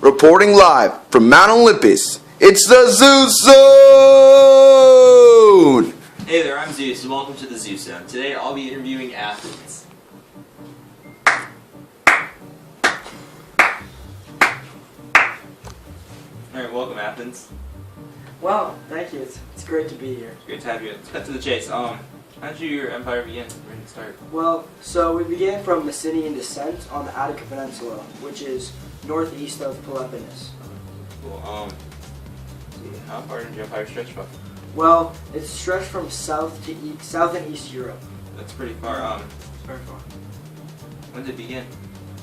Reporting live from Mount Olympus, it's the Zeus Zone! Hey there, I'm Zeus, and welcome to the Zeus Zone. Today I'll be interviewing Athens. Alright, welcome Athens. Well, thank you. It's great to be here. It's great to have you. Let's cut to the chase. How did your empire begin? Where did it start? Well, so we began from Messenian descent on the Attica Peninsula, which is northeast of Peloponnese. Cool. How far did your empire stretch from? Well, it's stretched from south to south and east Europe. That's pretty far. Very far. When did it begin?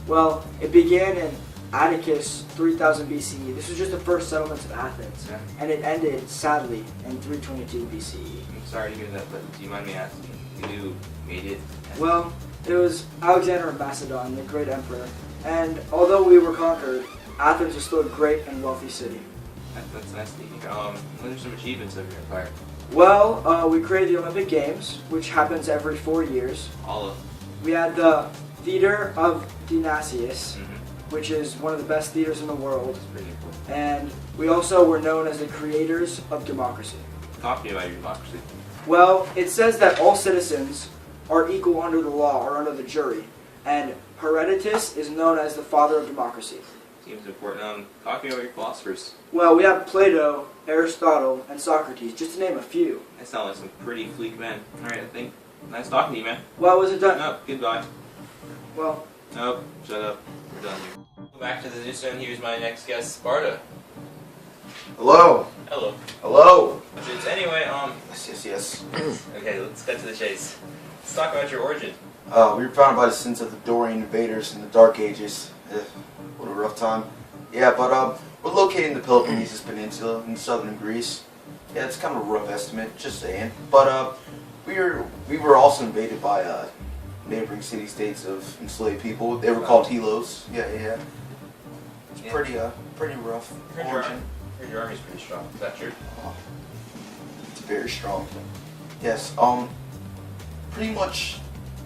Well, it began in Atticus 3000 BCE. This was just the first settlements of Athens, Yeah. and it ended, sadly, in 322 BCE. I'm sorry to hear that, but do you mind me asking who made it? Well, it was Alexander of Macedon, the great emperor, and although we were conquered, Athens was still a great and wealthy city. That's nice to hear. What are some achievements of your empire? Well, we created the Olympic Games, which happens every 4 years. All of We had the Theater of Dionysius, them. which is one of the best theaters in the world. That's pretty cool. And we also were known as the creators of democracy. Talk to me about your democracy. Well, it says that all citizens are equal under the law or under the jury. And Herodotus is known as the father of democracy. Seems important. Talk to me about your philosophers. Well, we have Plato, Aristotle, and Socrates, just to name a few. They sound like some pretty fleek men. Alright, I think. Nice talking to you, man. Well, was it done? No, goodbye. Well, Nope, shut up. We're done here. Back to the Zeus Zone. Here's my next guest, Sparta. Hello. Hello. Hello. Anyway, Yes. okay, let's cut to the chase. Let's talk about your origin. We were founded by the sins of the Dorian invaders in the Dark Ages. What a rough time. Yeah, but we're located in the Peloponnese Peninsula in southern Greece. Yeah, it's kind of a rough estimate, just saying. But we were also invaded by neighboring city-states of enslaved people. They were called helos. Yeah. It's pretty rough origin. Heard your army's pretty strong. Is that true? It's very strong. Yes. Pretty much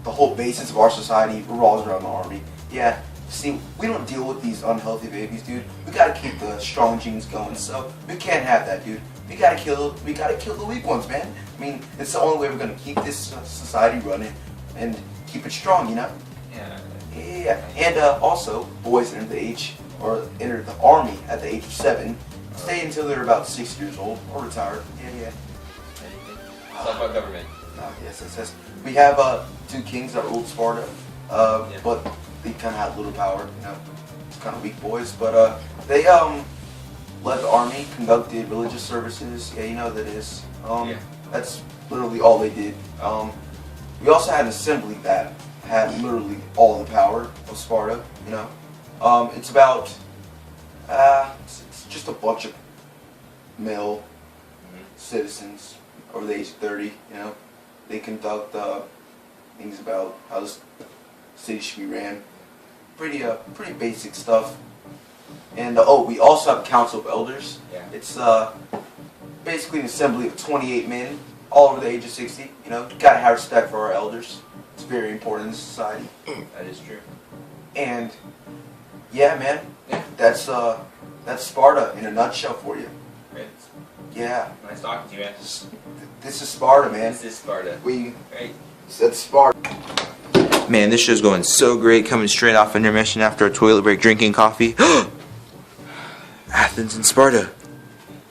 the whole basis of our society revolves around the army. Yeah. See, we don't deal with these unhealthy babies, dude. We gotta keep the strong genes going, so we can't have that, dude. We gotta kill the weak ones, man. I mean, it's the only way we're gonna keep this society running and keep it strong, you know? Yeah. And also, boys enter the army at the age of 7, stay until they're about 6 years old or retire. Yeah. Anything? Let's talk about government. Yes. We have 2 kings that ruled Sparta, but they kind of had little power, you know. It's kind of weak boys, but they led the army, conducted religious services. Yeah, you know what that is. That's literally all they did. We also had an assembly that had literally all the power of Sparta, you know. It's about it's just a bunch of male citizens over the age of 30, you know. They conduct things about how this city should be ran. Pretty basic stuff. And we also have a council of elders. Yeah. It's basically an assembly of 28 men, all over the age of 60. You know, gotta have respect for our elders. It's very important in society. That is true. And yeah, man, that's Sparta in a nutshell for you. Great. Yeah. Nice talking to you, man. This is Sparta, man. This is Sparta. We Great. said Sparta. Man, this show's going so great, coming straight off intermission after a toilet break, drinking coffee. Athens and Sparta.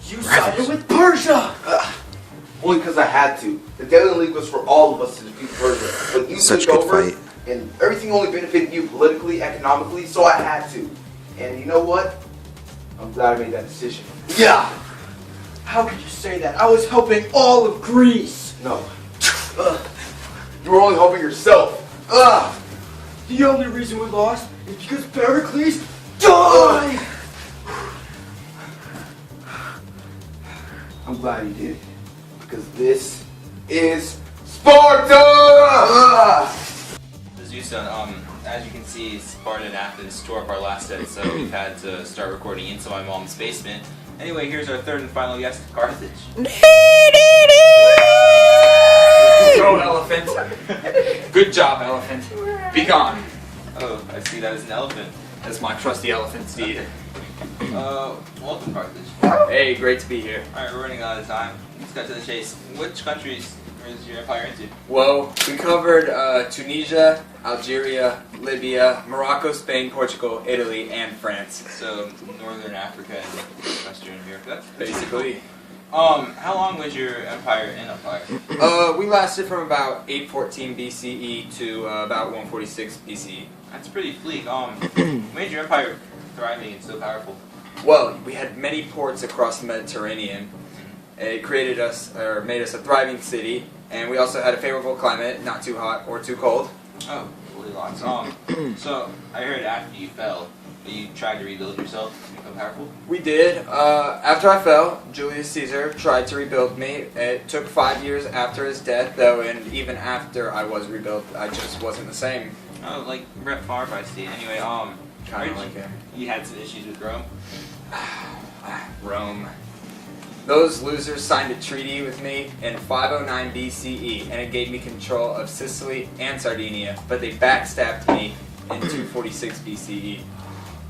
you sided with Persia! Only because I had to. The Daily League was for all of us to defeat Persia. But you Such took good over, fight. and everything only benefited you politically, economically, so I had to. And you know what? I'm glad I made that decision. Yeah! How could you say that? I was helping all of Greece! No. You were only helping yourself. The only reason we lost is because Pericles died! I'm glad you did. Because this is Sparta! The Zeus. As you can see, Sparta and Athens tore up our last set, so we've had to start recording into my mom's basement. Anyway, here's our third and final guest, Carthage. Go, elephant. Good job, elephant. Be gone. Oh, I see that as an elephant. That's my trusty elephant steed. Welcome, Carthage. Hey, great to be here. Alright, we're running out of time. Let's cut to the chase. Which countries is your empire into? Well, we covered Tunisia, Algeria, Libya, Morocco, Spain, Portugal, Italy, and France. So, Northern Africa and Western Europe. That's Basically. How long was your empire in empire? We lasted from about 814 BCE to about 146 BCE. That's pretty bleak. What made your empire thriving and so powerful? Well, we had many ports across the Mediterranean. It created us, or made us a thriving city, and we also had a favorable climate, not too hot or too cold. Oh, Goldilocks. So I heard after you fell, you tried to rebuild yourself to become powerful? We did. After I fell, Julius Caesar tried to rebuild me. It took 5 years after his death, though, and even after I was rebuilt, I just wasn't the same. Oh, like Brett Favre, I see. Anyway, Kind of like him. you had some issues with Rome? Rome. Those losers signed a treaty with me in 509 BCE, and it gave me control of Sicily and Sardinia, but they backstabbed me in 246 BCE.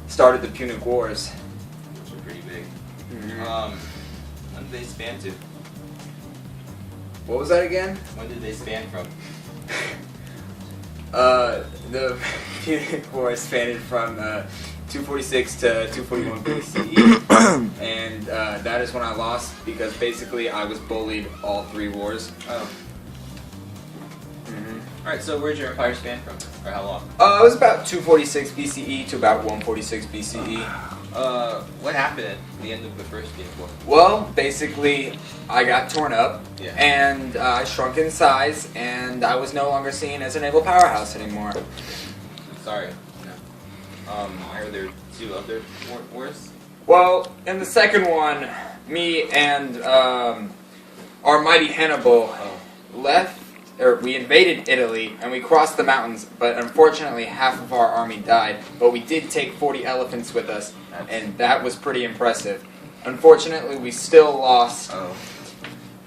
Started the Punic Wars. Which are pretty big. Mm-hmm. When did they span to? What was that again? When did they span from? The Punic Wars spanned from 246 to 241 BCE, and that is when I lost because basically I was bullied all 3 wars. Oh. Mm-hmm. Alright, so where'd your empire span from? Or how long? It was about 246 BCE to about 146 BCE. What happened at the end of the first Punic War? Well, basically, I got torn up, Yeah. and I shrunk in size, and I was no longer seen as a naval powerhouse anymore. Sorry. I heard there were 2 other wars? Well, in the second one, me and our mighty Hannibal we invaded Italy, and we crossed the mountains, but unfortunately half of our army died, but we did take 40 elephants with us, and that was pretty impressive. Unfortunately, we still lost. Oh.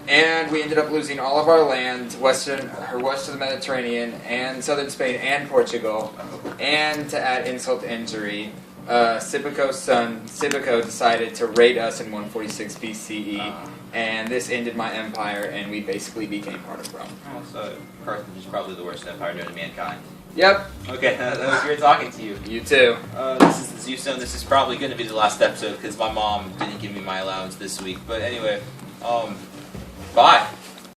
And we ended up losing all of our land, west of the Mediterranean, and southern Spain and Portugal. And to add insult to injury, Sibylco's son, Sibylco, decided to raid us in 146 BCE, and this ended my empire, and we basically became part of Rome. Oh, so Carthage is probably the worst empire known to mankind. Yep. Okay, that was great talking to you. You too. This is the Zeus Zone. This is probably going to be the last episode because my mom didn't give me my allowance this week. But anyway, bye.